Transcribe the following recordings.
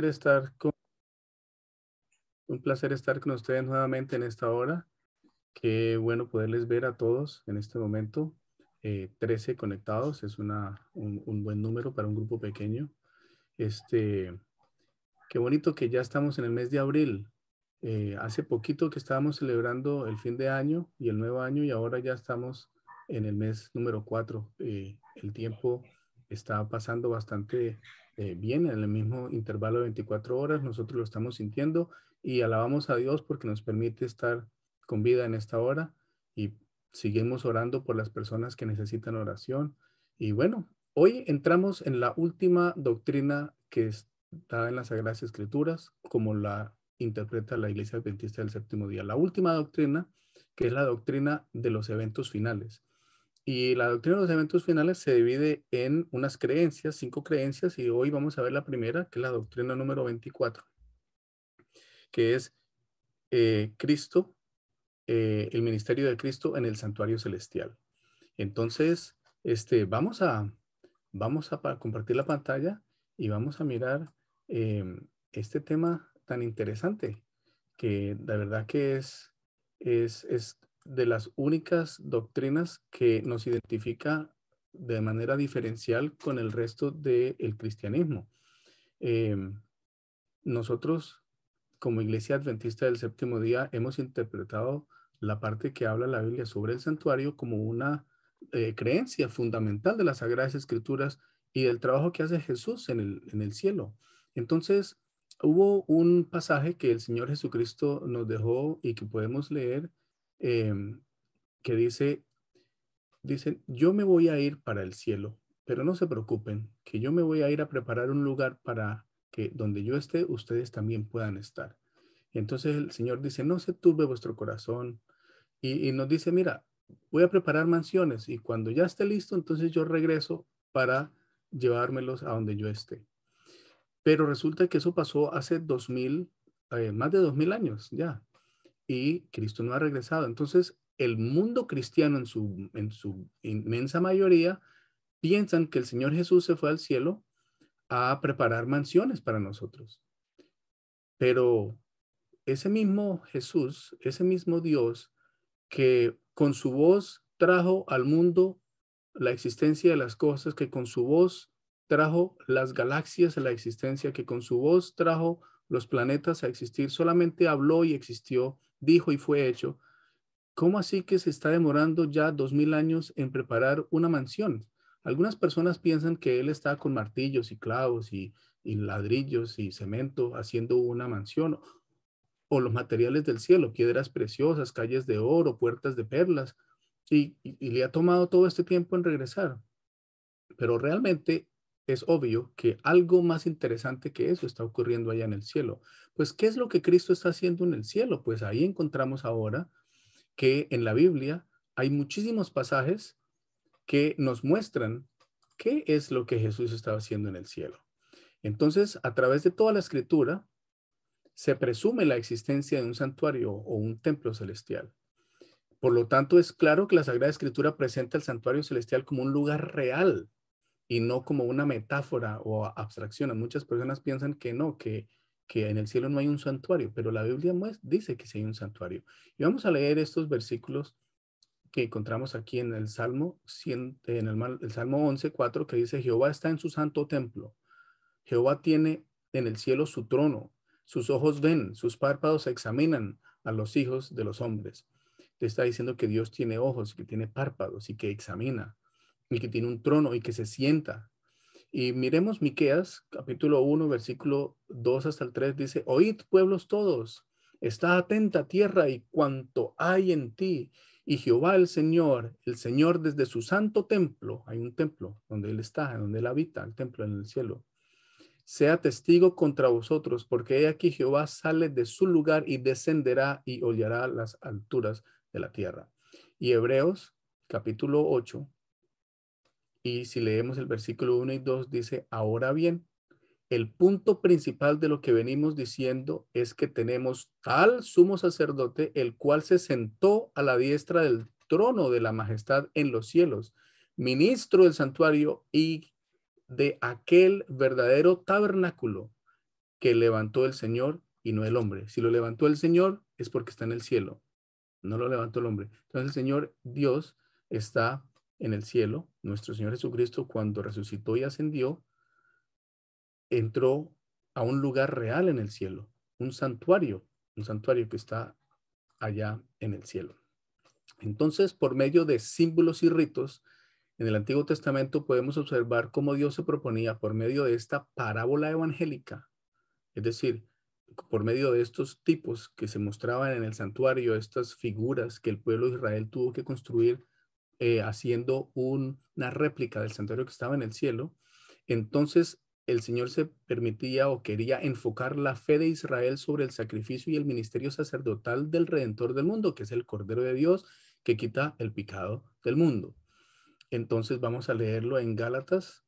estar con, un placer estar con ustedes nuevamente en esta hora. Qué bueno poderles ver a todos en este momento. 13 conectados es un buen número para un grupo pequeño. Qué bonito que ya estamos en el mes de abril. Hace poquito que estábamos celebrando el fin de año y el nuevo año y ahora ya estamos en el mes número 4. El tiempo está pasando bastante bien en el mismo intervalo de 24 horas. Nosotros lo estamos sintiendo y alabamos a Dios porque nos permite estar con vida en esta hora y seguimos orando por las personas que necesitan oración. Y bueno, hoy entramos en la última doctrina que está en las Sagradas Escrituras, como la interpreta la Iglesia Adventista del Séptimo Día. La última doctrina, que es la doctrina de los eventos finales. Y la doctrina de los eventos finales se divide en unas creencias, 5 creencias, y hoy vamos a ver la primera, que es la doctrina número 24, que es Cristo, el ministerio de Cristo en el santuario celestial. Entonces, vamos a compartir la pantalla y vamos a mirar este tema tan interesante que la verdad que es de las únicas doctrinas que nos identifica de manera diferencial con el resto del cristianismo. Nosotros, como Iglesia Adventista del Séptimo Día, hemos interpretado la parte que habla la Biblia sobre el santuario como una creencia fundamental de las Sagradas Escrituras y del trabajo que hace Jesús en el cielo. Entonces, hubo un pasaje que el Señor Jesucristo nos dejó y que podemos leer, eh, que dice, yo me voy a ir para el cielo, pero no se preocupen, que yo me voy a ir a preparar un lugar para que donde yo esté, ustedes también puedan estar. Entonces el Señor dice, no se turbe vuestro corazón. Y nos dice, mira, voy a preparar mansiones y cuando ya esté listo, entonces yo regreso para llevármelos a donde yo esté. Pero resulta que eso pasó hace más de 2000 años ya, y Cristo no ha regresado. Entonces, el mundo cristiano en su inmensa mayoría piensan que el Señor Jesús se fue al cielo a preparar mansiones para nosotros. Pero ese mismo Jesús, ese mismo Dios que con su voz trajo al mundo la existencia de las cosas, que con su voz trajo las galaxias a la existencia, que con su voz trajo los planetas a existir, solamente habló y existió, dijo y fue hecho. ¿Cómo así que se está demorando ya 2000 años en preparar una mansión? Algunas personas piensan que él está con martillos y clavos y ladrillos y cemento haciendo una mansión o los materiales del cielo, piedras preciosas, calles de oro, puertas de perlas, y le ha tomado todo este tiempo en regresar. Pero realmente es obvio que algo más interesante que eso está ocurriendo allá en el cielo. Pues, ¿qué es lo que Cristo está haciendo en el cielo? Pues ahí encontramos ahora que en la Biblia hay muchísimos pasajes que nos muestran qué es lo que Jesús estaba haciendo en el cielo. Entonces, a través de toda la escritura, se presume la existencia de un santuario o un templo celestial. Por lo tanto, es claro que la Sagrada Escritura presenta el santuario celestial como un lugar real y no como una metáfora o abstracción. Muchas personas piensan que no, que en el cielo no hay un santuario, pero la Biblia dice que sí hay un santuario. Y vamos a leer estos versículos que encontramos aquí en el Salmo, el Salmo 11:4, que dice, Jehová está en su santo templo. Jehová tiene en el cielo su trono. Sus ojos ven, sus párpados examinan a los hijos de los hombres. Te está diciendo que Dios tiene ojos, que tiene párpados y que examina, y que tiene un trono y que se sienta. Y miremos Miqueas, capítulo 1, versículo 2 hasta el 3, dice, oíd pueblos todos, está atenta tierra y cuanto hay en ti. Y Jehová el Señor desde su santo templo, hay un templo donde Él está, donde Él habita, el templo en el cielo, sea testigo contra vosotros, porque he aquí Jehová sale de su lugar y descenderá y hollará las alturas de la tierra. Y Hebreos, capítulo 8, y si leemos el versículo 1 y 2, dice, ahora bien, el punto principal de lo que venimos diciendo es que tenemos tal sumo sacerdote, el cual se sentó a la diestra del trono de la majestad en los cielos, ministro del santuario y de aquel verdadero tabernáculo, que levantó el Señor y no el hombre. Si lo levantó el Señor es porque está en el cielo, no lo levantó el hombre. Entonces el Señor Dios está en el cielo. Nuestro Señor Jesucristo, cuando resucitó y ascendió, entró a un lugar real en el cielo, un santuario que está allá en el cielo. Entonces, por medio de símbolos y ritos, en el Antiguo Testamento podemos observar cómo Dios se proponía por medio de esta parábola evangélica, es decir, por medio de estos tipos que se mostraban en el santuario, estas figuras que el pueblo de Israel tuvo que construir haciendo una réplica del santuario que estaba en el cielo. Entonces el Señor se permitía o quería enfocar la fe de Israel sobre el sacrificio y el ministerio sacerdotal del Redentor del mundo, que es el Cordero de Dios que quita el pecado del mundo. Entonces vamos a leerlo en Gálatas.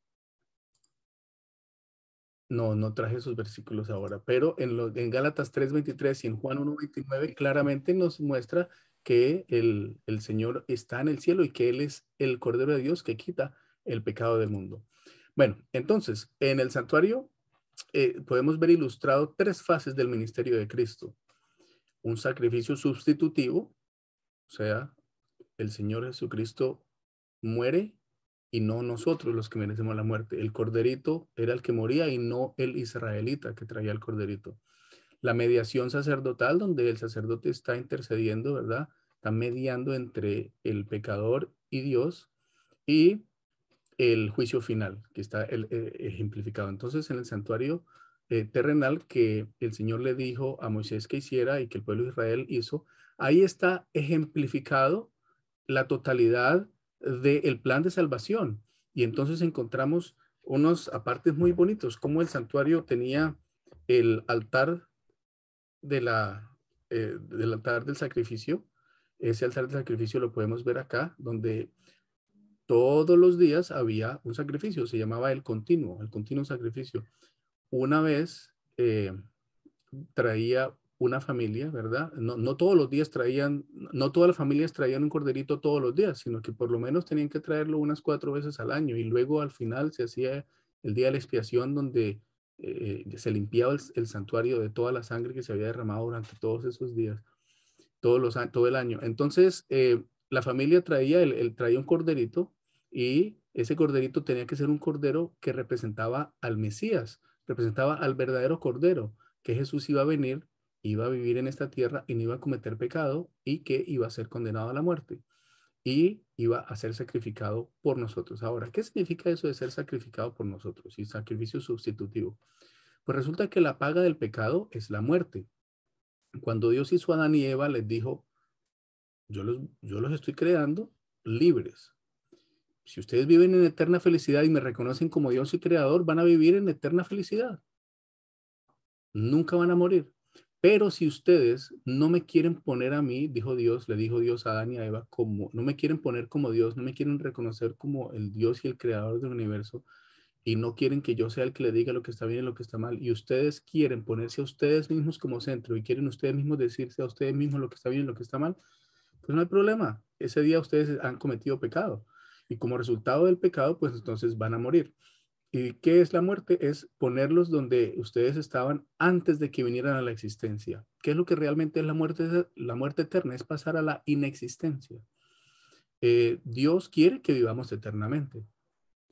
No traje esos versículos ahora, pero en Gálatas 3:23 y en Juan 1:29 claramente nos muestra que el Señor está en el cielo y que Él es el Cordero de Dios que quita el pecado del mundo. Bueno, entonces, en el santuario podemos ver ilustrado tres fases del ministerio de Cristo. Un sacrificio sustitutivo, o sea, el Señor Jesucristo muere y no nosotros los que merecemos la muerte. El corderito era el que moría y no el israelita que traía el corderito. La mediación sacerdotal, donde el sacerdote está intercediendo, ¿verdad? Está mediando entre el pecador y Dios, y el juicio final, que está ejemplificado. Entonces, en el santuario terrenal que el Señor le dijo a Moisés que hiciera y que el pueblo de Israel hizo, ahí está ejemplificado la totalidad del plan de salvación. Y entonces encontramos unos apartes muy bonitos, como el santuario tenía el altar del altar del sacrificio. Ese altar del sacrificio lo podemos ver acá, donde todos los días había un sacrificio, se llamaba el continuo sacrificio. Una vez traía una familia, ¿verdad? No todos los días traían, no todas las familias traían un corderito todos los días, sino que por lo menos tenían que traerlo unas 4 veces al año, y luego al final se hacía el día de la expiación, donde se limpiaba el santuario de toda la sangre que se había derramado durante todos esos días, todo el año. Entonces, la familia traía un corderito, y ese corderito tenía que ser un cordero que representaba al Mesías, representaba al verdadero cordero, que Jesús iba a venir, iba a vivir en esta tierra y no iba a cometer pecado, y que iba a ser condenado a la muerte y iba a ser sacrificado por nosotros. Ahora, ¿qué significa eso de ser sacrificado por nosotros y sacrificio sustitutivo? Pues resulta que la paga del pecado es la muerte. Cuando Dios hizo a Adán y Eva, les dijo: yo los estoy creando libres. Si ustedes viven en eterna felicidad y me reconocen como Dios y creador, van a vivir en eterna felicidad. Nunca van a morir. Pero si ustedes no me quieren poner a mí, le dijo Dios a Adán y a Eva, como no me quieren poner como Dios, no me quieren reconocer como el Dios y el creador del universo, y no quieren que yo sea el que le diga lo que está bien y lo que está mal, y ustedes quieren ponerse a ustedes mismos como centro y quieren ustedes mismos decirse a ustedes mismos lo que está bien y lo que está mal, pues no hay problema. Ese día ustedes han cometido pecado, y como resultado del pecado, pues entonces van a morir. ¿Y qué es la muerte? Es ponerlos donde ustedes estaban antes de que vinieran a la existencia. ¿Qué es lo que realmente es la muerte? La muerte eterna es pasar a la inexistencia. Dios quiere que vivamos eternamente,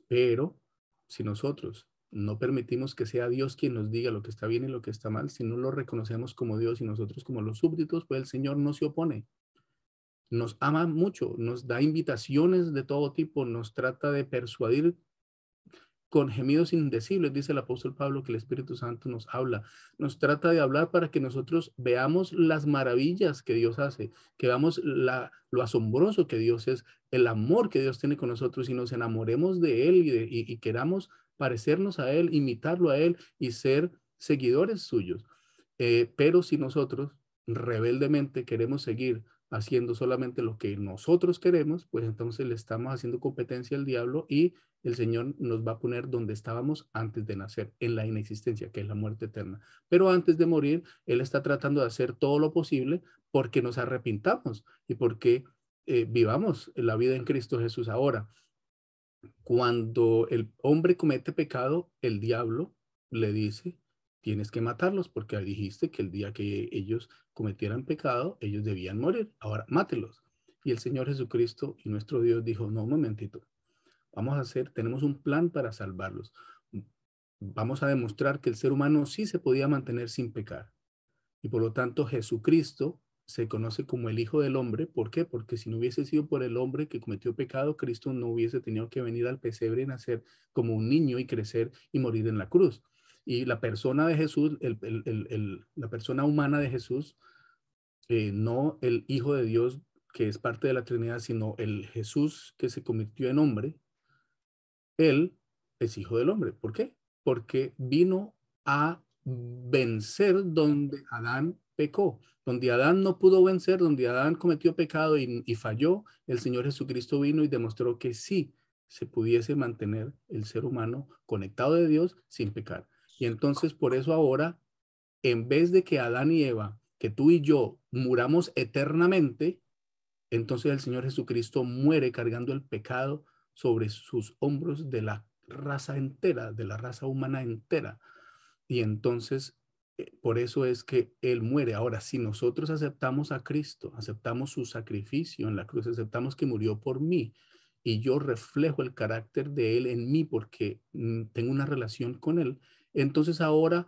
pero si nosotros no permitimos que sea Dios quien nos diga lo que está bien y lo que está mal, si no lo reconocemos como Dios y nosotros como los súbditos, pues el Señor no se opone. Nos ama mucho, nos da invitaciones de todo tipo, nos trata de persuadir con gemidos indecibles, dice el apóstol Pablo, que el Espíritu Santo nos habla, nos trata de hablar para que nosotros veamos las maravillas que Dios hace, que veamos lo asombroso que Dios es, el amor que Dios tiene con nosotros, y nos enamoremos de Él y queramos parecernos a Él, imitarlo a Él y ser seguidores suyos. Pero si nosotros rebeldemente queremos seguir haciendo solamente lo que nosotros queremos, pues entonces le estamos haciendo competencia al diablo, y el Señor nos va a poner donde estábamos antes de nacer, en la inexistencia, que es la muerte eterna. Pero antes de morir, Él está tratando de hacer todo lo posible porque nos arrepintamos y porque vivamos la vida en Cristo Jesús. Ahora, cuando el hombre comete pecado, el diablo le dice: tienes que matarlos porque dijiste que el día que ellos cometieran pecado, ellos debían morir. Ahora, mátelos. Y el Señor Jesucristo y nuestro Dios dijo, no, un momentito, tenemos un plan para salvarlos. Vamos a demostrar que el ser humano sí se podía mantener sin pecar. Y por lo tanto, Jesucristo se conoce como el Hijo del Hombre. ¿Por qué? Porque si no hubiese sido por el hombre que cometió pecado, Cristo no hubiese tenido que venir al pesebre y nacer como un niño y crecer y morir en la cruz. Y la persona de Jesús, la persona humana de Jesús, no el Hijo de Dios que es parte de la Trinidad, sino el Jesús que se convirtió en hombre, él es hijo del hombre. ¿Por qué? Porque vino a vencer donde Adán pecó. Donde Adán no pudo vencer, donde Adán cometió pecado y falló, el Señor Jesucristo vino y demostró que sí se pudiese mantener el ser humano conectado de Dios sin pecar. Y entonces por eso ahora, en vez de que Adán y Eva, que tú y yo muramos eternamente, entonces el Señor Jesucristo muere cargando el pecado sobre sus hombros de la raza entera, de la raza humana entera. Y entonces, por eso es que Él muere. Ahora, si nosotros aceptamos a Cristo, aceptamos su sacrificio en la cruz, aceptamos que murió por mí, y yo reflejo el carácter de Él en mí porque tengo una relación con Él, entonces ahora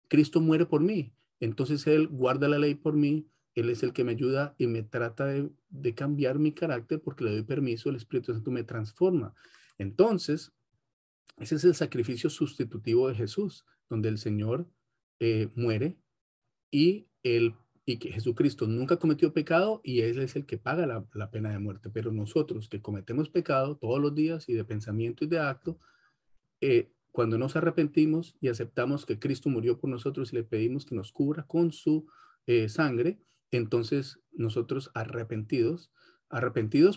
Cristo muere por mí. Entonces Él guarda la ley por mí, Él es el que me ayuda y me trata de cambiar mi carácter porque le doy permiso, el Espíritu Santo me transforma. Entonces, ese es el sacrificio sustitutivo de Jesús, donde el Señor muere y, y que Jesucristo nunca cometió pecado y Él es el que paga la pena de muerte. Pero nosotros que cometemos pecado todos los días y de pensamiento y de acto, cuando nos arrepentimos y aceptamos que Cristo murió por nosotros y le pedimos que nos cubra con su sangre, entonces nosotros arrepentidos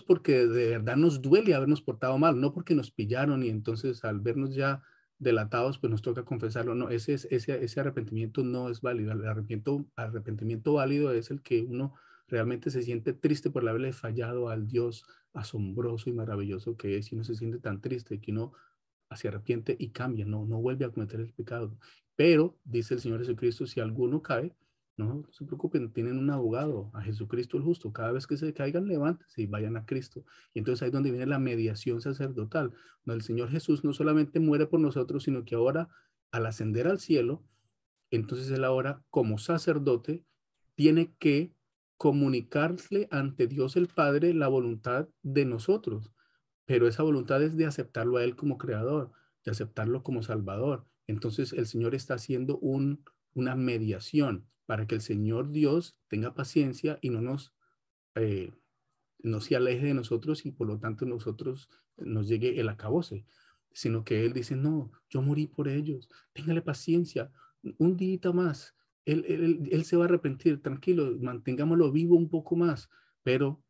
porque de verdad nos duele habernos portado mal, no porque nos pillaron y entonces al vernos ya delatados, pues nos toca confesarlo. No, ese arrepentimiento no es válido. El arrepentimiento válido es el que uno realmente se siente triste por haberle fallado al Dios asombroso y maravilloso que es, y uno se siente tan triste que uno se arrepiente y cambia, no vuelve a cometer el pecado. Pero, dice el Señor Jesucristo, si alguno cae, no se preocupen, tienen un abogado, a Jesucristo el justo. Cada vez que se caigan, levántense y vayan a Cristo. Y entonces ahí es donde viene la mediación sacerdotal. No, el Señor Jesús no solamente muere por nosotros, sino que ahora, al ascender al cielo, entonces él ahora, como sacerdote, tiene que comunicarle ante Dios el Padre la voluntad de nosotros, pero esa voluntad es de aceptarlo a Él como creador, de aceptarlo como salvador. Entonces el Señor está haciendo una mediación para que el Señor Dios tenga paciencia y eh, no se aleje de nosotros y por lo tanto nosotros nos llegue el acabose, sino que Él dice, no, yo morí por ellos, téngale paciencia, un día más, él se va a arrepentir, tranquilo, mantengámoslo vivo un poco más, pero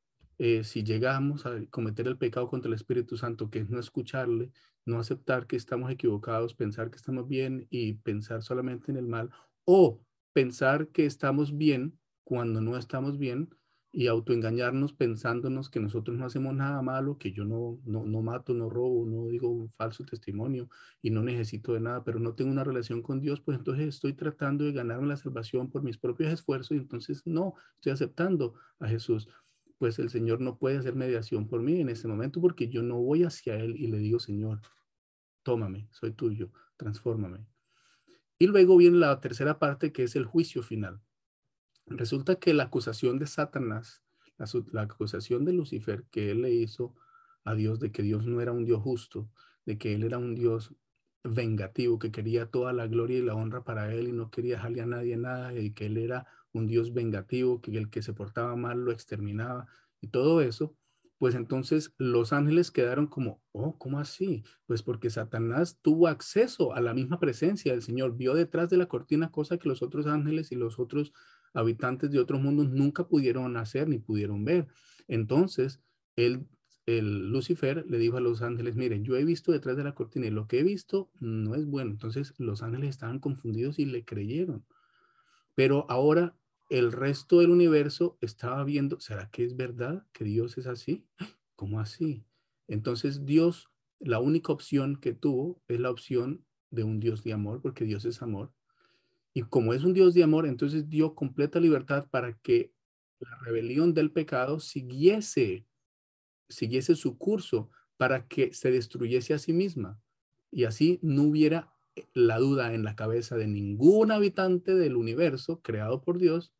si llegamos a cometer el pecado contra el Espíritu Santo, que es no escucharle, no aceptar que estamos equivocados, pensar que estamos bien y pensar solamente en el mal, o pensar que estamos bien cuando no estamos bien, y autoengañarnos pensándonos que nosotros no hacemos nada malo, que yo no mato, no robo, no digo un falso testimonio y no necesito de nada, pero no tengo una relación con Dios, pues entonces estoy tratando de ganarme la salvación por mis propios esfuerzos y entonces no, estoy aceptando a Jesús. Pues el Señor no puede hacer mediación por mí en este momento porque yo no voy hacia Él y le digo, Señor, tómame, soy tuyo, transfórmame. Y luego viene la tercera parte que es el juicio final. Resulta que la acusación de Satanás, la acusación de Lucifer que él le hizo a Dios de que Dios no era un Dios justo, de que él era un Dios vengativo, que quería toda la gloria y la honra para él y no quería dejarle a nadie nada, y que él era un Dios vengativo, que el que se portaba mal lo exterminaba y todo eso, pues entonces los ángeles quedaron como, oh, ¿cómo así? Pues porque Satanás tuvo acceso a la misma presencia del Señor, vio detrás de la cortina cosa que los otros ángeles y los otros habitantes de otros mundos nunca pudieron hacer ni pudieron ver. Entonces, él, el Lucifer le dijo a los ángeles, miren, yo he visto detrás de la cortina y lo que he visto no es bueno. Entonces, los ángeles estaban confundidos y le creyeron. Pero ahora el resto del universo estaba viendo, ¿será que es verdad que Dios es así? ¿Cómo así? Entonces, Dios, la única opción que tuvo es la opción de un Dios de amor, porque Dios es amor. Y como es un Dios de amor, entonces dio completa libertad para que la rebelión del pecado siguiese su curso, para que se destruyese a sí misma. Y así no hubiera la duda en la cabeza de ningún habitante del universo creado por Dios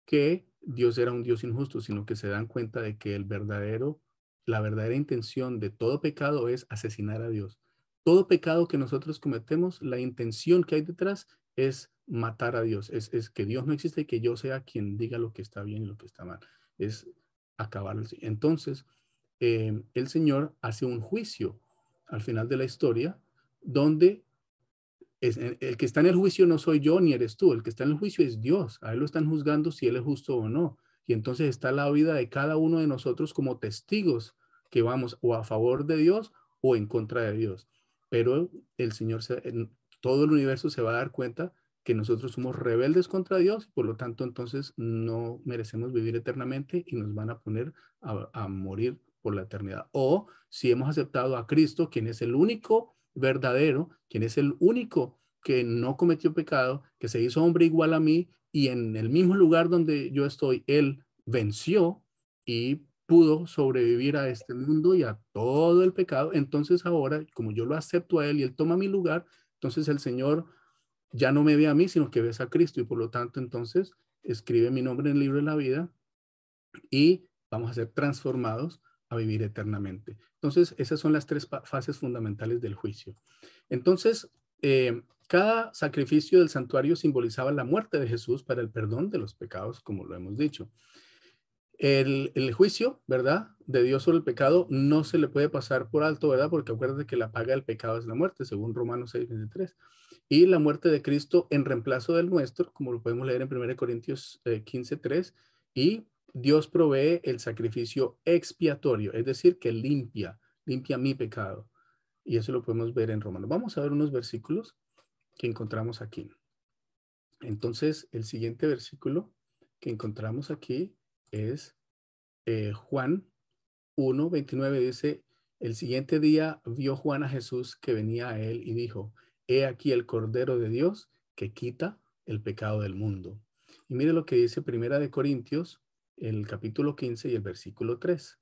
que Dios era un Dios injusto, sino que se dan cuenta de que la verdadera intención de todo pecado es asesinar a Dios. Todo pecado que nosotros cometemos, la intención que hay detrás es matar a Dios, es que Dios no existe y que yo sea quien diga lo que está bien y lo que está mal, es acabar. Entonces, el Señor hace un juicio al final de la historia donde el que está en el juicio no soy yo ni eres tú, el que está en el juicio es Dios, a él lo están juzgando si él es justo o no. Y entonces está la vida de cada uno de nosotros como testigos que vamos o a favor de Dios o en contra de Dios. Pero el Señor, todo el universo se va a dar cuenta que nosotros somos rebeldes contra Dios, por lo tanto entonces no merecemos vivir eternamente y nos van a poner a morir por la eternidad. O si hemos aceptado a Cristo, quien es el único verdadero, quien es el único que no cometió pecado, que se hizo hombre igual a mí y en el mismo lugar donde yo estoy, él venció y pudo sobrevivir a este mundo y a todo el pecado. Entonces ahora, como yo lo acepto a él y él toma mi lugar, entonces el Señor ya no me ve a mí, sino que ves a Cristo y por lo tanto entonces escribe mi nombre en el libro de la vida y vamos a ser transformados a vivir eternamente. Entonces, esas son las tres fases fundamentales del juicio. Entonces, cada sacrificio del santuario simbolizaba la muerte de Jesús para el perdón de los pecados, como lo hemos dicho. El juicio, ¿verdad? De Dios sobre el pecado no se le puede pasar por alto, ¿verdad? Porque acuérdate que la paga del pecado es la muerte, según Romanos 6:23. Y la muerte de Cristo en reemplazo del nuestro, como lo podemos leer en 1 Corintios 15:3. Y Dios provee el sacrificio expiatorio, es decir, que limpia mi pecado. Y eso lo podemos ver en Romanos. Vamos a ver unos versículos que encontramos aquí. Entonces, el siguiente versículo que encontramos aquí es Juan 1:29. Dice, el siguiente día vio Juan a Jesús que venía a él y dijo, he aquí el Cordero de Dios que quita el pecado del mundo. Y mire lo que dice Primera de Corintios, el capítulo 15 y el versículo 3.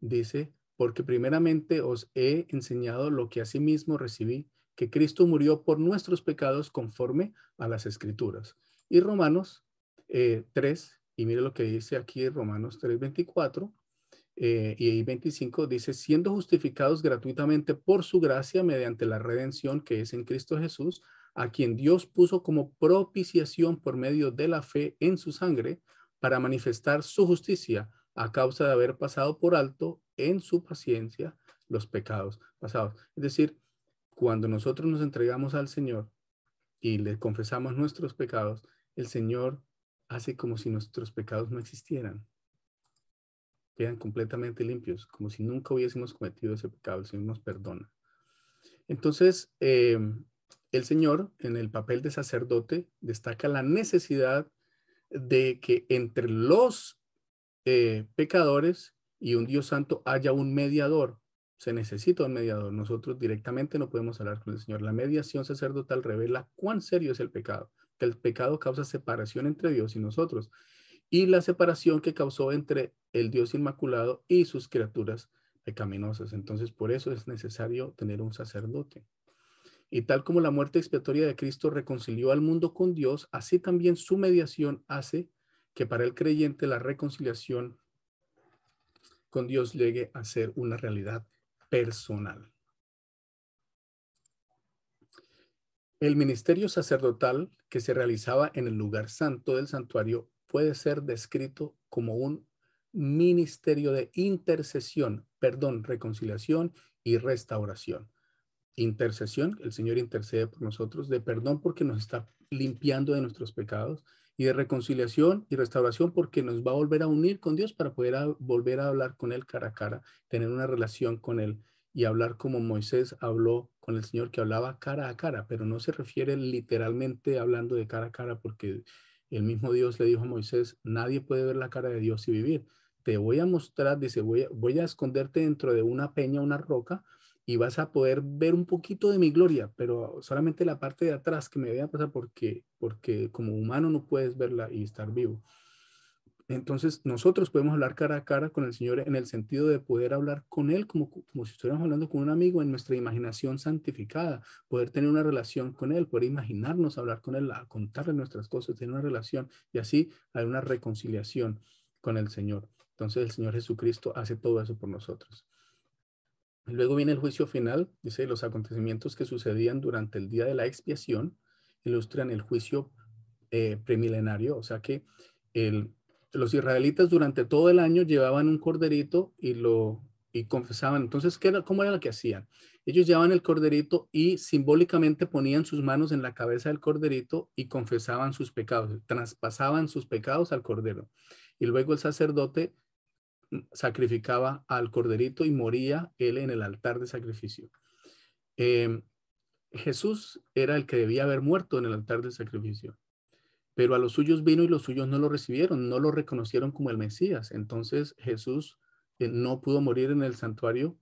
Dice, porque primeramente os he enseñado lo que asimismo recibí, que Cristo murió por nuestros pecados conforme a las Escrituras. Y Romanos 3, y mire lo que dice aquí Romanos 3:24. Y 25 dice, siendo justificados gratuitamente por su gracia mediante la redención que es en Cristo Jesús, a quien Dios puso como propiciación por medio de la fe en su sangre para manifestar su justicia a causa de haber pasado por alto en su paciencia los pecados pasados. Es decir, cuando nosotros nos entregamos al Señor y le confesamos nuestros pecados, el Señor hace como si nuestros pecados no existieran, quedan completamente limpios, como si nunca hubiésemos cometido ese pecado. El Señor nos perdona. Entonces, el Señor, en el papel de sacerdote, destaca la necesidad de que entre los pecadores y un Dios santo haya un mediador. Se necesita un mediador. Nosotros directamente no podemos hablar con el Señor. La mediación sacerdotal revela cuán serio es el pecado, que el pecado causa separación entre Dios y nosotros, y la separación que causó entre el Dios Inmaculado y sus criaturas pecaminosas. Entonces, por eso es necesario tener un sacerdote. Y tal como la muerte expiatoria de Cristo reconcilió al mundo con Dios, así también su mediación hace que para el creyente la reconciliación con Dios llegue a ser una realidad personal. El ministerio sacerdotal que se realizaba en el lugar santo del santuario puede ser descrito como un ministerio de intercesión, perdón, reconciliación y restauración. Intercesión, el Señor intercede por nosotros, de perdón porque nos está limpiando de nuestros pecados, y de reconciliación y restauración porque nos va a volver a unir con Dios para poder volver a hablar con Él cara a cara, tener una relación con Él y hablar como Moisés habló con el Señor, que hablaba cara a cara, pero no se refiere literalmente hablando de cara a cara, porque el mismo Dios le dijo a Moisés, nadie puede ver la cara de Dios y vivir. Te voy a mostrar, dice, voy a esconderte dentro de una peña, una roca, y vas a poder ver un poquito de mi gloria, pero solamente la parte de atrás que me vea pasar porque como humano no puedes verla y estar vivo. Entonces nosotros podemos hablar cara a cara con el Señor en el sentido de poder hablar con Él como si estuviéramos hablando con un amigo en nuestra imaginación santificada, poder tener una relación con Él, poder imaginarnos hablar con Él, a contarle nuestras cosas, tener una relación y así hay una reconciliación con el Señor. Entonces el Señor Jesucristo hace todo eso por nosotros. Luego viene el juicio final, dice, los acontecimientos que sucedían durante el día de la expiación ilustran el juicio premilenario, o sea que el, los israelitas durante todo el año llevaban un corderito y confesaban. Entonces, ¿cómo era lo que hacían? Ellos llevaban el corderito y simbólicamente ponían sus manos en la cabeza del corderito y confesaban sus pecados, traspasaban sus pecados al cordero. Y luego el sacerdote sacrificaba al corderito y moría él en el altar de sacrificio. Eh, Jesús era el que debía haber muerto en el altar de sacrificio, pero a los suyos vino y los suyos no lo recibieron, no lo reconocieron como el Mesías. Entonces Jesús no pudo morir en el santuario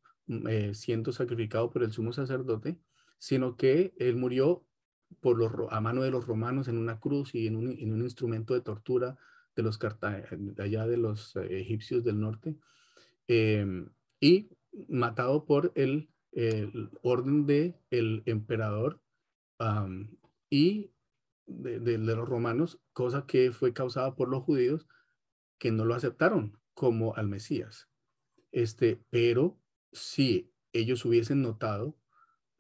siendo sacrificado por el sumo sacerdote, sino que él murió a mano de los romanos en una cruz y en un instrumento de tortura de los de allá de los egipcios del norte, y matado por el orden del emperador y de los romanos, cosa que fue causada por los judíos que no lo aceptaron como al Mesías. Pero si ellos hubiesen notado,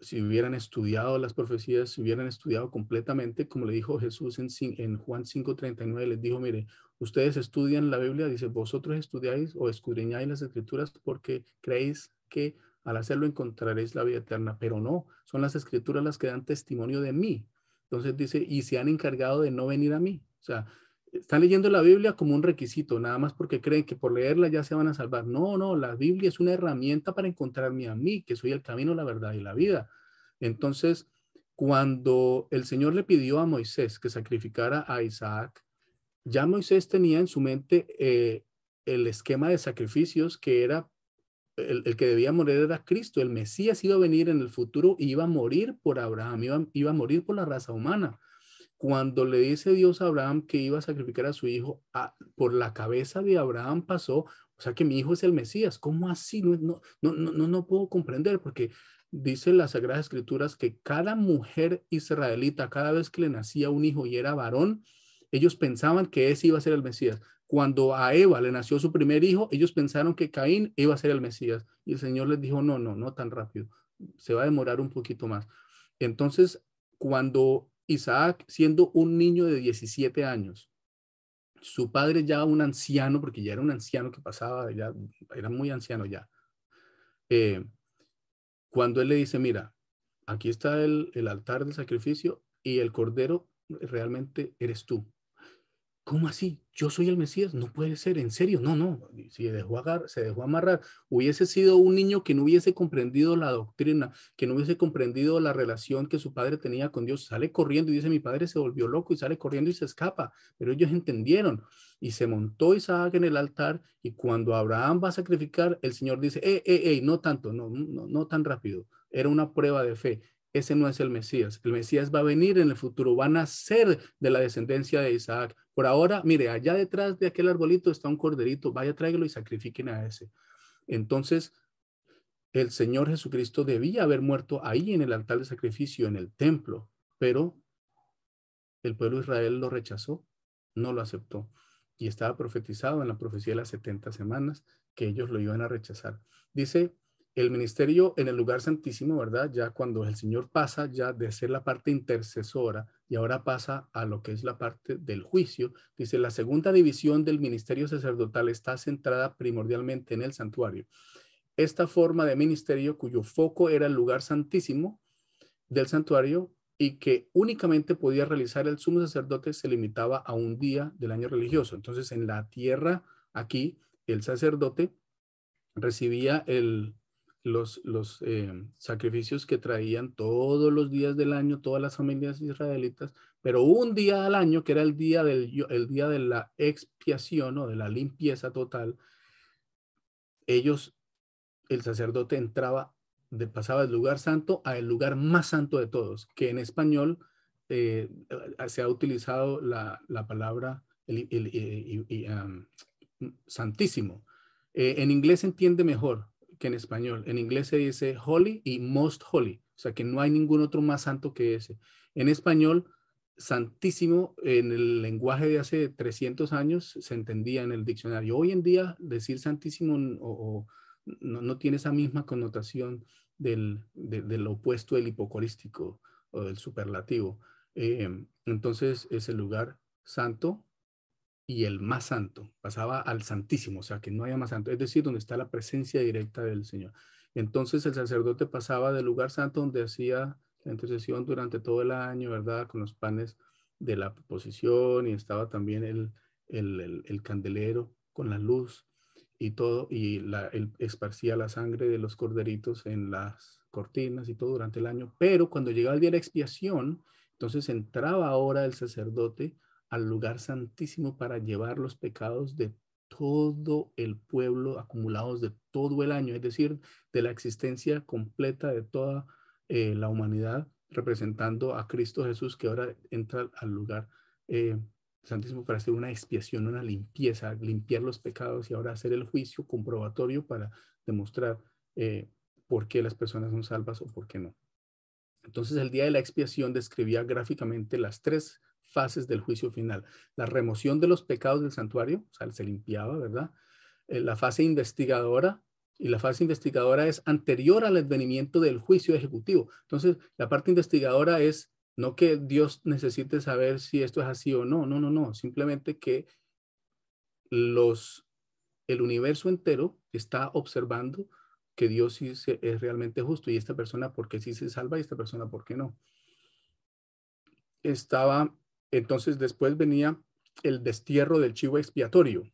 si hubieran estudiado las profecías, si hubieran estudiado completamente, como le dijo Jesús en Juan 5:39, les dijo, mire, ustedes estudian la Biblia, dice, vosotros estudiáis o escudriñáis las escrituras porque creéis que al hacerlo encontraréis la vida eterna, pero no, son las escrituras las que dan testimonio de mí. Entonces dice, y se han encargado de no venir a mí. O sea, están leyendo la Biblia como un requisito, nada más porque creen que por leerla ya se van a salvar. No, no, la Biblia es una herramienta para encontrarme a mí, que soy el camino, la verdad y la vida. Entonces, cuando el Señor le pidió a Moisés que sacrificara a Isaac, ya Moisés tenía en su mente el esquema de sacrificios que era el que debía morir era Cristo, el Mesías iba a venir en el futuro y iba a morir por Abraham, iba a morir por la raza humana. Cuando le dice Dios a Abraham que iba a sacrificar a su hijo, por la cabeza de Abraham pasó, o sea que mi hijo es el Mesías. ¿Cómo así? No puedo comprender, porque dice las Sagradas Escrituras que cada mujer israelita, cada vez que le nacía un hijo y era varón, ellos pensaban que ese iba a ser el Mesías. Cuando a Eva le nació su primer hijo, ellos pensaron que Caín iba a ser el Mesías. Y el Señor les dijo, no tan rápido. Se va a demorar un poquito más. Entonces, cuando Isaac, siendo un niño de 17 años, su padre ya un anciano, porque ya era un anciano que pasaba, ya era muy anciano ya, eh, cuando él le dice, mira, aquí está el altar del sacrificio y el cordero realmente eres tú. ¿Cómo así? Yo soy el Mesías. No puede ser, en serio. No. Se dejó amarrar. Hubiese sido un niño que no hubiese comprendido la doctrina, que no hubiese comprendido la relación que su padre tenía con Dios. Sale corriendo y dice, mi padre se volvió loco y sale corriendo y se escapa. Pero ellos entendieron y se montó Isaac en el altar y cuando Abraham va a sacrificar, el Señor dice, no tanto, no tan rápido. Era una prueba de fe. Ese no es el Mesías. El Mesías va a venir en el futuro, va a nacer de la descendencia de Isaac. Por ahora, mire, allá detrás de aquel arbolito está un corderito, vaya, tráigalo y sacrifiquen a ese. Entonces, el Señor Jesucristo debía haber muerto ahí en el altar de sacrificio, en el templo, pero el pueblo de Israel lo rechazó, no lo aceptó. Y estaba profetizado en la profecía de las 70 semanas que ellos lo iban a rechazar. Dice el ministerio en el lugar santísimo, ¿verdad? Ya cuando el Señor pasa ya de ser la parte intercesora y ahora pasa a lo que es la parte del juicio, dice la segunda división del ministerio sacerdotal está centrada primordialmente en el santuario. Esta forma de ministerio cuyo foco era el lugar santísimo del santuario y que únicamente podía realizar el sumo sacerdote se limitaba a un día del año religioso. Entonces en la tierra aquí el sacerdote recibía los sacrificios que traían todos los días del año, todas las familias israelitas, pero un día al año, que era el día de la expiación o de la limpieza total, el sacerdote entraba pasaba del lugar santo a el lugar más santo de todos, que en español se ha utilizado la palabra santísimo. En inglés se entiende mejor que en español. En inglés se dice holy y most holy, o sea que no hay ningún otro más santo que ese. En español, santísimo, en el lenguaje de hace 300 años, se entendía en el diccionario. Hoy en día, decir santísimo no tiene esa misma connotación del opuesto del hipocorístico o del superlativo. Entonces, es el lugar santo y el más santo, pasaba al santísimo, o sea, que no haya más santo, es decir, donde está la presencia directa del Señor. Entonces el sacerdote pasaba del lugar santo donde hacía la intercesión durante todo el año, ¿verdad? Con los panes de la proposición y estaba también el candelero con la luz y todo, y él esparcía la sangre de los corderitos en las cortinas y todo durante el año, pero cuando llegaba el día de la expiación, entonces entraba ahora el sacerdote al lugar santísimo para llevar los pecados de todo el pueblo acumulados de todo el año, es decir, de la existencia completa de toda la humanidad, representando a Cristo Jesús, que ahora entra al lugar santísimo para hacer una expiación, una limpieza, limpiar los pecados y ahora hacer el juicio comprobatorio para demostrar por qué las personas son salvas o por qué no. Entonces el día de la expiación describía gráficamente las tres fases del juicio final. La remoción de los pecados del santuario, o sea, se limpiaba, ¿verdad? La fase investigadora, y la fase investigadora es anterior al advenimiento del juicio ejecutivo. Entonces, la parte investigadora es no que Dios necesite saber si esto es así o no, no, simplemente que el universo entero está observando que Dios sí es realmente justo y esta persona porque sí se salva y esta persona porque no. Entonces después venía el destierro del chivo expiatorio.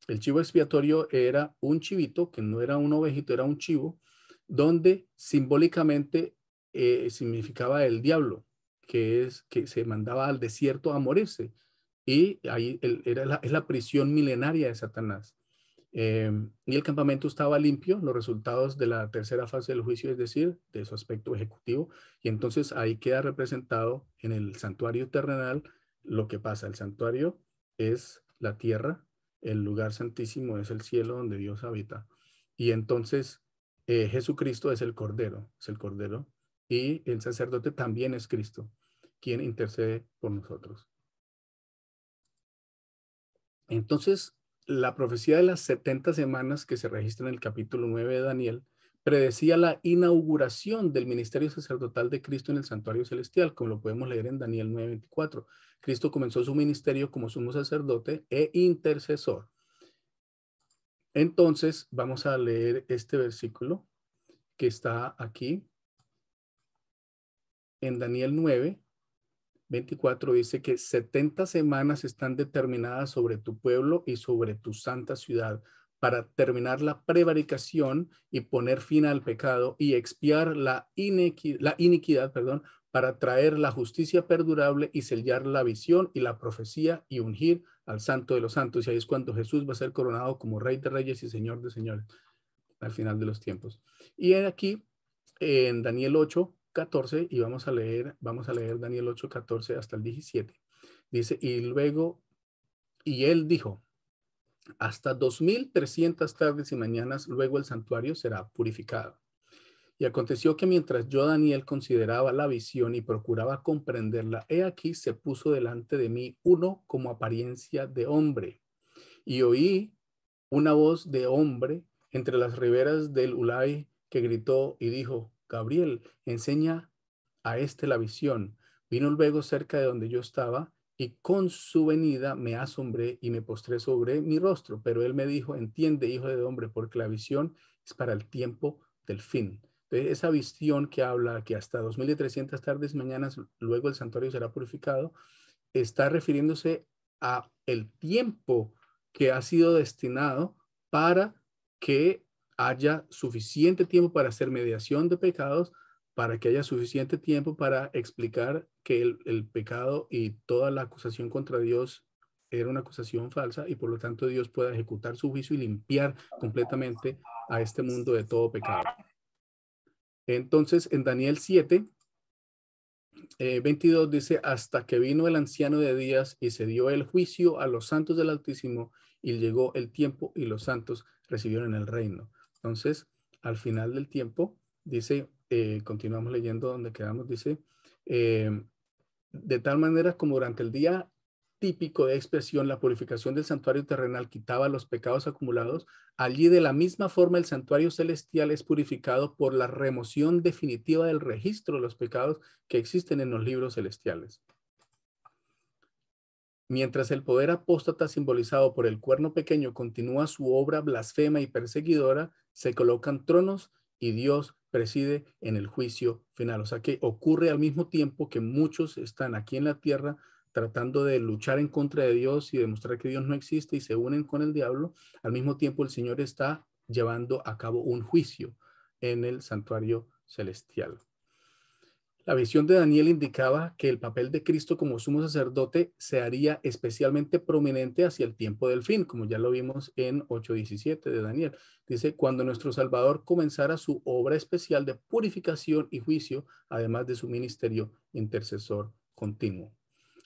El chivo expiatorio era un chivito, que no era un ovejito, era un chivo, donde simbólicamente significaba el diablo, que es que se mandaba al desierto a morirse. Y ahí es la prisión milenaria de Satanás. Y el campamento estaba limpio, los resultados de la tercera fase del juicio, es decir, de su aspecto ejecutivo, y entonces ahí queda representado en el santuario terrenal lo que pasa. El santuario es la tierra, el lugar santísimo es el cielo donde Dios habita, y entonces Jesucristo es el Cordero, y el sacerdote también es Cristo, quien intercede por nosotros. Entonces, la profecía de las 70 semanas que se registra en el capítulo 9 de Daniel predecía la inauguración del ministerio sacerdotal de Cristo en el santuario celestial, como lo podemos leer en Daniel 9:24. Cristo comenzó su ministerio como sumo sacerdote e intercesor. Entonces, vamos a leer este versículo que está aquí en Daniel 9:24 dice que 70 semanas están determinadas sobre tu pueblo y sobre tu santa ciudad para terminar la prevaricación y poner fin al pecado y expiar la iniquidad, para traer la justicia perdurable y sellar la visión y la profecía y ungir al santo de los santos. Y ahí es cuando Jesús va a ser coronado como Rey de Reyes y Señor de Señores al final de los tiempos. Y aquí en Daniel 8:14 y vamos a leer Daniel 8:14 hasta el 17. Dice, y él dijo, hasta 2300 tardes y mañanas, luego el santuario será purificado. Y aconteció que mientras yo, Daniel, consideraba la visión y procuraba comprenderla, he aquí se puso delante de mí uno como apariencia de hombre. Y oí una voz de hombre entre las riberas del Ulai que gritó y dijo, Gabriel, enseña a este la visión. Vino luego cerca de donde yo estaba y con su venida me asombré y me postré sobre mi rostro. Pero él me dijo, entiende, hijo de hombre, porque la visión es para el tiempo del fin. Entonces, esa visión que habla que hasta 2300 tardes y mañanas luego el santuario será purificado, está refiriéndose a el tiempo que ha sido destinado para que haya suficiente tiempo para hacer mediación de pecados, para que haya suficiente tiempo para explicar que el pecado y toda la acusación contra Dios era una acusación falsa y por lo tanto Dios pueda ejecutar su juicio y limpiar completamente a este mundo de todo pecado. Entonces, en Daniel 7, 22 dice, hasta que vino el anciano de días y se dio el juicio a los santos del Altísimo y llegó el tiempo y los santos recibieron el reino. Entonces, al final del tiempo, dice, continuamos leyendo donde quedamos, dice, de tal manera como durante el día típico de expiación, la purificación del santuario terrenal quitaba los pecados acumulados, allí de la misma forma el santuario celestial es purificado por la remoción definitiva del registro de los pecados que existen en los libros celestiales. Mientras el poder apóstata simbolizado por el cuerno pequeño continúa su obra blasfema y perseguidora, se colocan tronos y Dios preside en el juicio final. O sea que ocurre al mismo tiempo que muchos están aquí en la tierra tratando de luchar en contra de Dios y demostrar que Dios no existe y se unen con el diablo. Al mismo tiempo el Señor está llevando a cabo un juicio en el santuario celestial. La visión de Daniel indicaba que el papel de Cristo como sumo sacerdote se haría especialmente prominente hacia el tiempo del fin, como ya lo vimos en 8:17 de Daniel. Dice, cuando nuestro Salvador comenzara su obra especial de purificación y juicio, además de su ministerio intercesor continuo.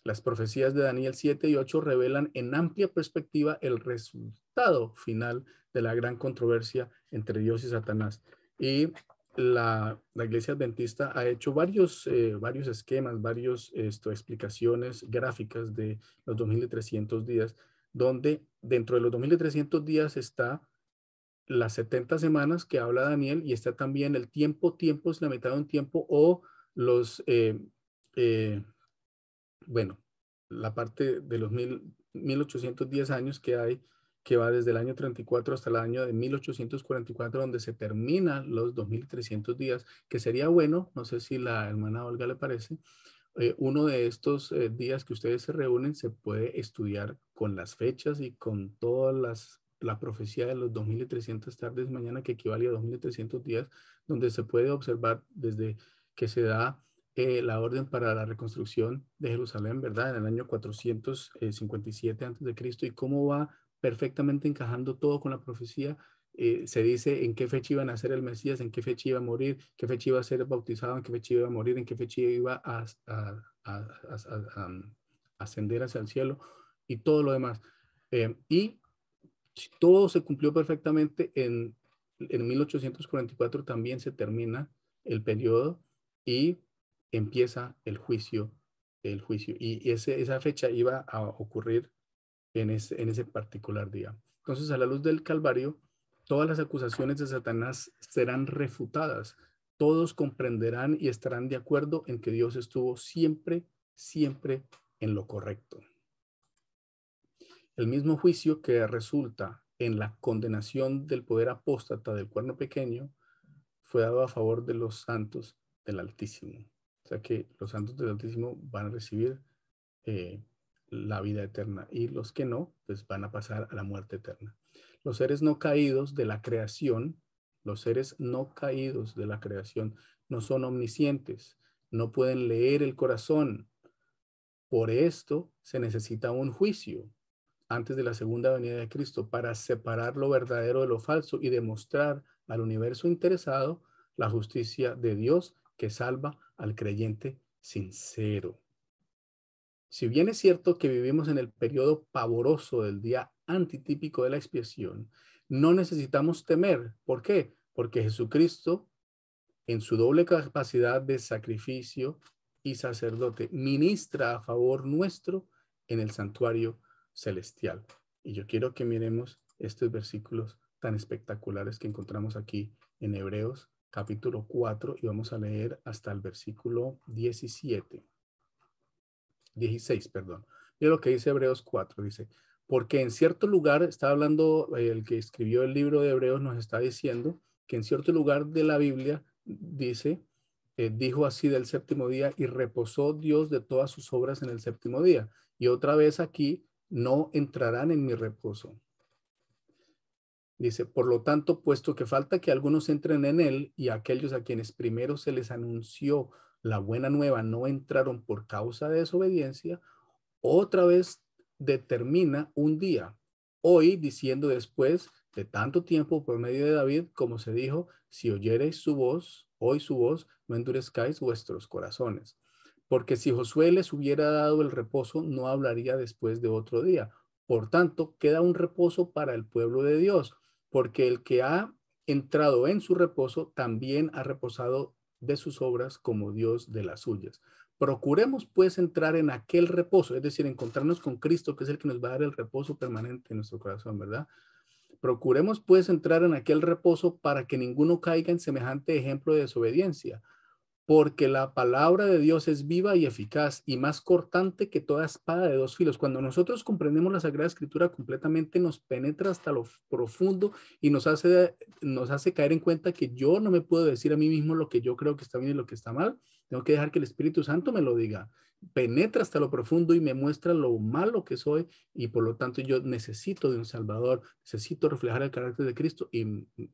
Las profecías de Daniel 7 y 8 revelan en amplia perspectiva el resultado final de la gran controversia entre Dios y Satanás. Y la Iglesia Adventista ha hecho varios esquemas, varias explicaciones gráficas de los 2300 días, donde dentro de los 2300 días está las 70 semanas que habla Daniel y está también el tiempo es la mitad de un tiempo o los, bueno, la parte de los 1810 años que hay, que va desde el año 34 hasta el año de 1844, donde se terminan los 2300 días, que sería bueno, no sé si la hermana Olga le parece, uno de estos días que ustedes se reúnen se puede estudiar con las fechas y con todas la profecía de los 2300 tardes mañana, que equivale a 2300 días, donde se puede observar desde que se da la orden para la reconstrucción de Jerusalén, ¿verdad? En el año 457 antes de Cristo, y cómo va perfectamente encajando todo con la profecía. Se dice en qué fecha iba a nacer el Mesías, en qué fecha iba a morir, qué fecha iba a ser bautizado, en qué fecha iba a morir, en qué fecha iba a ascender hacia el cielo y todo lo demás. Y todo se cumplió perfectamente en 1844, también se termina el periodo y empieza el juicio. Y esa fecha iba a ocurrir en ese particular día. Entonces, a la luz del Calvario, todas las acusaciones de Satanás serán refutadas. Todos comprenderán y estarán de acuerdo en que Dios estuvo siempre, siempre en lo correcto. El mismo juicio que resulta en la condenación del poder apóstata del cuerno pequeño fue dado a favor de los santos del Altísimo. O sea que los santos del Altísimo van a recibir la vida eterna y los que no, pues van a pasar a la muerte eterna. Los seres no caídos de la creación, los seres no caídos de la creación no son omniscientes, no pueden leer el corazón. Por esto se necesita un juicio antes de la segunda venida de Cristo para separar lo verdadero de lo falso y demostrar al universo interesado la justicia de Dios que salva al creyente sincero. Si bien es cierto que vivimos en el periodo pavoroso del día antitípico de la expiación, no necesitamos temer. ¿Por qué? Porque Jesucristo, en su doble capacidad de sacrificio y sacerdote, ministra a favor nuestro en el santuario celestial. Y yo quiero que miremos estos versículos tan espectaculares que encontramos aquí en Hebreos capítulo 4 y vamos a leer hasta el versículo 16, perdón. Mira lo que dice Hebreos 4, dice, porque en cierto lugar, está hablando el que escribió el libro de Hebreos, nos está diciendo que en cierto lugar de la Biblia dice, dijo así del séptimo día y reposó Dios de todas sus obras en el séptimo día. Y otra vez aquí, no entrarán en mi reposo. Dice, por lo tanto, puesto que falta que algunos entren en él y aquellos a quienes primero se les anunció la buena nueva no entraron por causa de desobediencia, otra vez determina un día, hoy diciendo después de tanto tiempo por medio de David, como se dijo, si oyereis su voz, oí su voz, no endurezcáis vuestros corazones. Porque si Josué les hubiera dado el reposo, no hablaría después de otro día. Por tanto, queda un reposo para el pueblo de Dios, porque el que ha entrado en su reposo también ha reposado de sus obras como Dios de las suyas. Procuremos pues entrar en aquel reposo, es decir, encontrarnos con Cristo, que es el que nos va a dar el reposo permanente en nuestro corazón, ¿verdad? Procuremos pues entrar en aquel reposo para que ninguno caiga en semejante ejemplo de desobediencia, porque la palabra de Dios es viva y eficaz y más cortante que toda espada de dos filos. Cuando nosotros comprendemos la Sagrada Escritura completamente, nos penetra hasta lo profundo y nos hace caer en cuenta que yo no me puedo decir a mí mismo lo que yo creo que está bien y lo que está mal. Tengo que dejar que el Espíritu Santo me lo diga. Penetra hasta lo profundo y me muestra lo malo que soy, y por lo tanto yo necesito de un Salvador, necesito reflejar el carácter de Cristo, y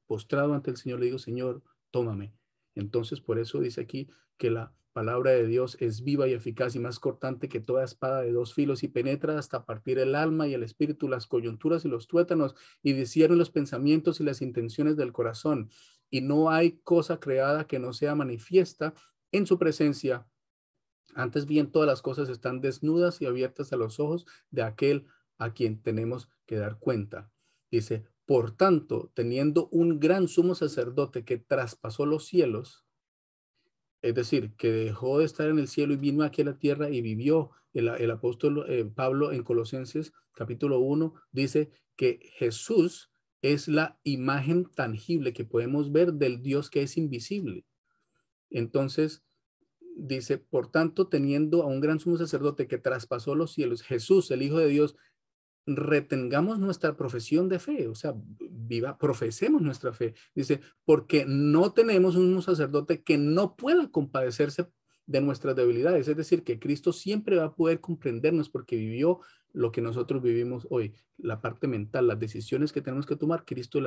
postrado ante el Señor le digo: Señor, tómame. Entonces, por eso dice aquí que la palabra de Dios es viva y eficaz y más cortante que toda espada de dos filos, y penetra hasta partir el alma y el espíritu, las coyunturas y los tuétanos, y discierne los pensamientos y las intenciones del corazón. Y no hay cosa creada que no sea manifiesta en su presencia. Antes bien, todas las cosas están desnudas y abiertas a los ojos de aquel a quien tenemos que dar cuenta. Dice: por tanto, teniendo un gran sumo sacerdote que traspasó los cielos, es decir, que dejó de estar en el cielo y vino aquí a la tierra y vivió. El apóstol Pablo en Colosenses capítulo 1 dice que Jesús es la imagen tangible que podemos ver del Dios que es invisible. Entonces, dice: por tanto, teniendo a un gran sumo sacerdote que traspasó los cielos, Jesús, el Hijo de Dios, retengamos nuestra profesión de fe, o sea, profesemos nuestra fe. Dice: porque no tenemos un sacerdote que no pueda compadecerse de nuestras debilidades. Es decir, que Cristo siempre va a poder comprendernos porque vivió lo que nosotros vivimos hoy. La parte mental, las decisiones que tenemos que tomar, Cristo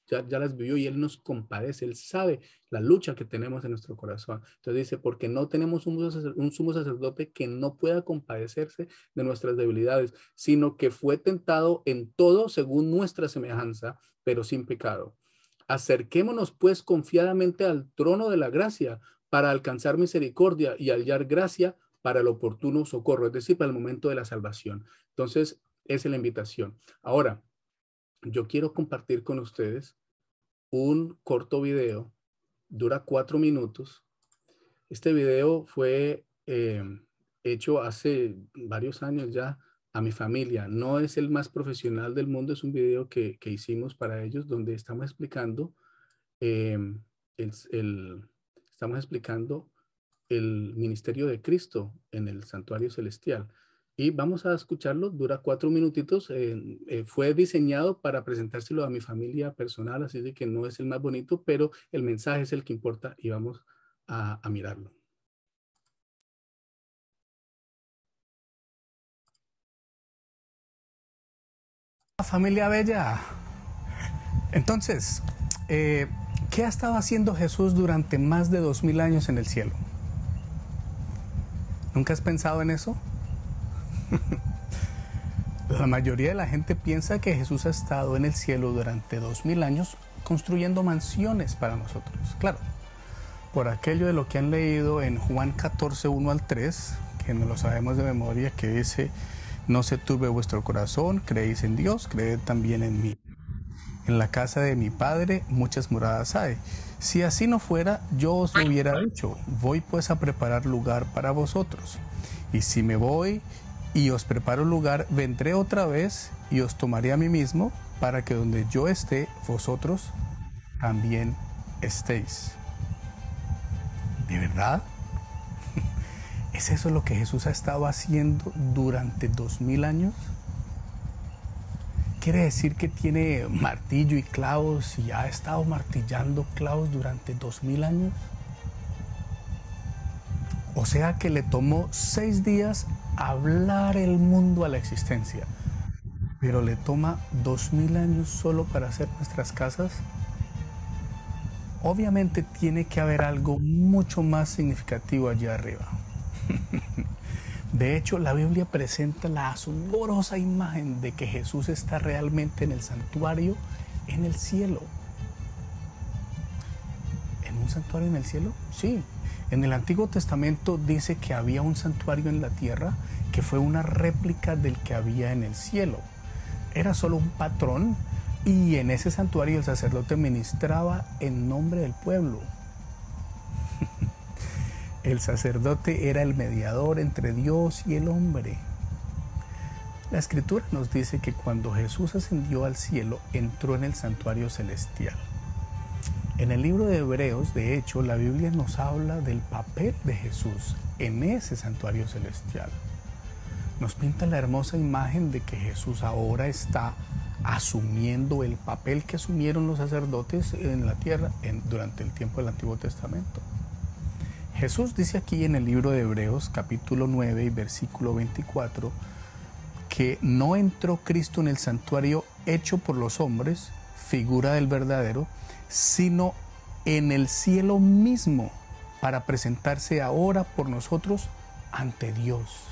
ya las vivió y Él nos compadece. Él sabe la lucha que tenemos en nuestro corazón. Entonces dice: porque no tenemos un sumo sacerdote que no pueda compadecerse de nuestras debilidades, sino que fue tentado en todo según nuestra semejanza, pero sin pecado. Acerquémonos pues confiadamente al trono de la gracia para alcanzar misericordia y hallar gracia para el oportuno socorro, es decir, para el momento de la salvación. Entonces, esa es la invitación. Ahora, yo quiero compartir con ustedes un corto video, dura 4 minutos. Este video fue hecho hace varios años ya a mi familia. No es el más profesional del mundo, es un video que hicimos para ellos donde estamos explicando eh, estamos explicando el ministerio de Cristo en el santuario celestial. Y vamos a escucharlo, dura 4 minutitos. Fue diseñado para presentárselo a mi familia personal, así de que no es el más bonito, pero el mensaje es el que importa, y vamos a mirarlo. Familia bella. Entonces, ¿qué ha estado haciendo Jesús durante más de 2000 años en el cielo? ¿Nunca has pensado en eso? La mayoría de la gente piensa que Jesús ha estado en el cielo durante 2000 años construyendo mansiones para nosotros. Claro, por aquello de lo que han leído en Juan 14, 1 al 3, que no lo sabemos de memoria, que dice: no se turbe vuestro corazón, creéis en Dios, creed también en mí. En la casa de mi Padre muchas moradas hay. Si así no fuera, yo os lo hubiera dicho. Voy pues a preparar lugar para vosotros. Y si me voy y os preparo lugar, vendré otra vez y os tomaré a mí mismo, para que donde yo esté, vosotros también estéis. ¿De verdad? ¿Es eso lo que Jesús ha estado haciendo durante 2000 años? ¿Quiere decir que tiene martillo y clavos y ha estado martillando clavos durante 2000 años? O sea que le tomó 6 días hablar el mundo a la existencia, pero le toma 2000 años solo para hacer nuestras casas. Obviamente tiene que haber algo mucho más significativo allá arriba. De hecho, la Biblia presenta la asombrosa imagen de que Jesús está realmente en el santuario, en el cielo. un santuario en el cielo? Sí. En el Antiguo Testamento dice que había un santuario en la tierra que fue una réplica del que había en el cielo. Era solo un patrón y en ese santuario el sacerdote ministraba en nombre del pueblo. El sacerdote era el mediador entre Dios y el hombre. La Escritura nos dice que cuando Jesús ascendió al cielo, entró en el santuario celestial. En el libro de Hebreos, de hecho, la Biblia nos habla del papel de Jesús en ese santuario celestial. Nos pinta la hermosa imagen de que Jesús ahora está asumiendo el papel que asumieron los sacerdotes en la tierra durante el tiempo del Antiguo Testamento. Jesús dice aquí en el libro de Hebreos, capítulo 9 y versículo 24, que no entró Cristo en el santuario hecho por los hombres, figura del verdadero, sino en el cielo mismo, para presentarse ahora por nosotros ante Dios.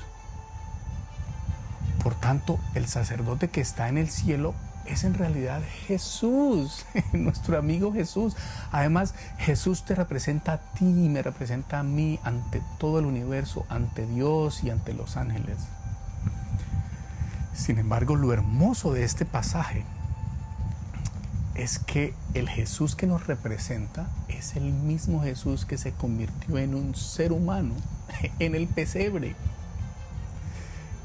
Por tanto, el sacerdote que está en el cielo es en realidad Jesús, nuestro amigo Jesús. Además, Jesús te representa a ti y me representa a mí ante todo el universo, ante Dios y ante los ángeles. Sin embargo, lo hermoso de este pasaje es que el Jesús que nos representa es el mismo Jesús que se convirtió en un ser humano en el pesebre.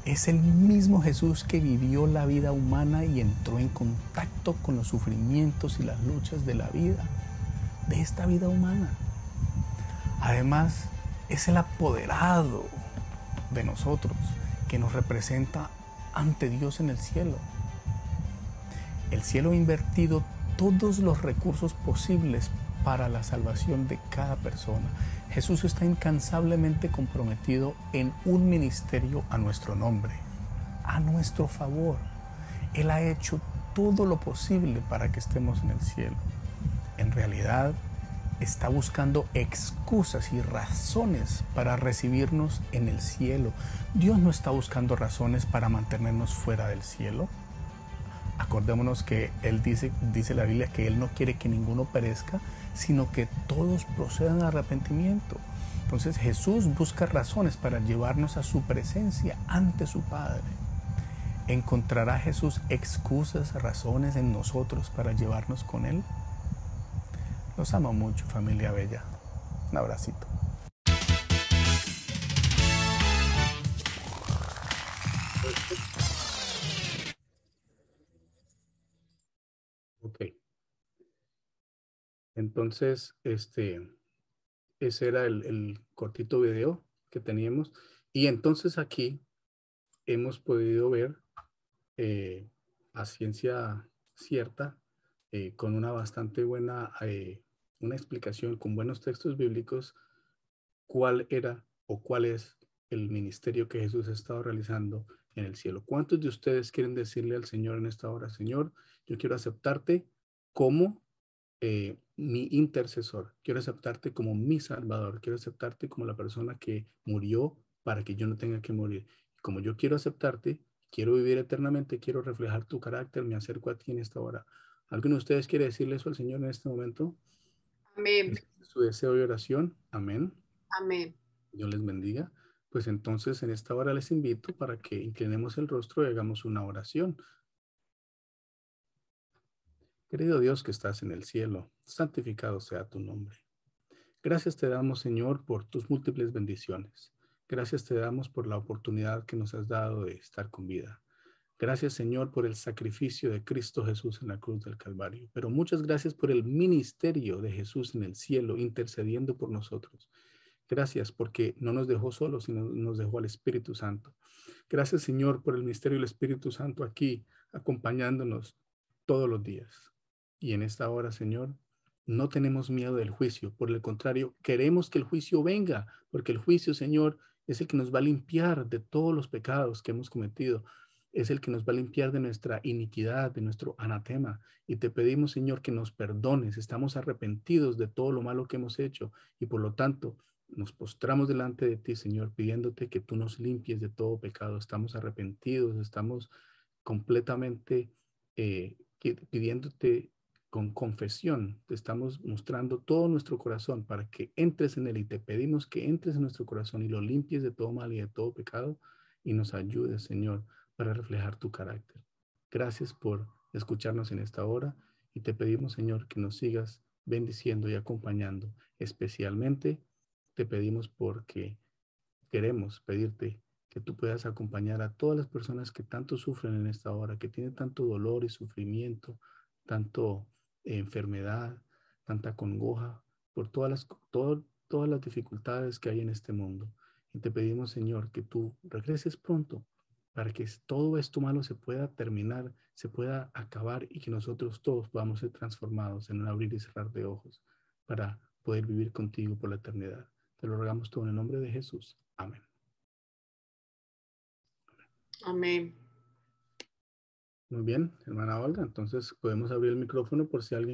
Es el mismo Jesús que vivió la vida humana y entró en contacto con los sufrimientos y las luchas de la vida, de esta vida humana. Además, es el apoderado de nosotros que nos representa ante Dios en el cielo. El cielo ha invertido todos los recursos posibles para la salvación de cada persona. Jesús está incansablemente comprometido en un ministerio a nuestro nombre, a nuestro favor. Él ha hecho todo lo posible para que estemos en el cielo. En realidad, está buscando excusas y razones para recibirnos en el cielo. Dios no está buscando razones para mantenernos fuera del cielo. Acordémonos que Él dice la Biblia que Él no quiere que ninguno perezca, sino que todos procedan al arrepentimiento. Entonces Jesús busca razones para llevarnos a su presencia ante su Padre. ¿Encontrará Jesús excusas, razones en nosotros para llevarnos con Él? Los amo mucho, familia bella. Un abracito. Ok. Entonces, ese era el cortito video que teníamos. Y entonces aquí hemos podido ver a ciencia cierta, con una bastante buena, una explicación con buenos textos bíblicos, cuál era o cuál es el ministerio que Jesús ha estado realizando en el cielo. ¿Cuántos de ustedes quieren decirle al Señor en esta hora: Señor, yo quiero aceptarte como mi intercesor, quiero aceptarte como mi salvador, quiero aceptarte como la persona que murió para que yo no tenga que morir? Como yo quiero aceptarte, quiero vivir eternamente, quiero reflejar tu carácter, me acerco a ti en esta hora. ¿Alguno de ustedes quiere decirle eso al Señor en este momento? Amén. ¿Es su deseo y oración? Amén. Amén. Dios les bendiga. Pues entonces en esta hora les invito para que inclinemos el rostro y hagamos una oración. Querido Dios que estás en el cielo, santificado sea tu nombre. Gracias te damos, Señor, por tus múltiples bendiciones. Gracias te damos por la oportunidad que nos has dado de estar con vida. Gracias, Señor, por el sacrificio de Cristo Jesús en la cruz del Calvario. Pero muchas gracias por el ministerio de Jesús en el cielo, intercediendo por nosotros. Gracias porque no nos dejó solos, sino nos dejó al Espíritu Santo. Gracias, Señor, por el misterio del Espíritu Santo aquí, acompañándonos todos los días. Y en esta hora, Señor, no tenemos miedo del juicio. Por el contrario, queremos que el juicio venga, porque el juicio, Señor, es el que nos va a limpiar de todos los pecados que hemos cometido. Es el que nos va a limpiar de nuestra iniquidad, de nuestro anatema. Y te pedimos, Señor, que nos perdones. Estamos arrepentidos de todo lo malo que hemos hecho y por lo tanto nos postramos delante de ti, Señor, pidiéndote que tú nos limpies de todo pecado. Estamos arrepentidos, estamos completamente pidiéndote con confesión, te estamos mostrando todo nuestro corazón para que entres en él y te pedimos que entres en nuestro corazón y lo limpies de todo mal y de todo pecado y nos ayudes, Señor, para reflejar tu carácter. Gracias por escucharnos en esta hora y te pedimos, Señor, que nos sigas bendiciendo y acompañando. Especialmente te pedimos porque queremos pedirte que tú puedas acompañar a todas las personas que tanto sufren en esta hora, que tienen tanto dolor y sufrimiento, tanto enfermedad, tanta congoja, por todas las dificultades que hay en este mundo. Y te pedimos, Señor, que tú regreses pronto para que todo esto malo se pueda terminar, se pueda acabar y que nosotros todos podamos ser transformados en un abrir y cerrar de ojos para poder vivir contigo por la eternidad. Te lo rogamos todo en el nombre de Jesús. Amén. Amén. Muy bien, hermana Olga. Entonces podemos abrir el micrófono por si alguien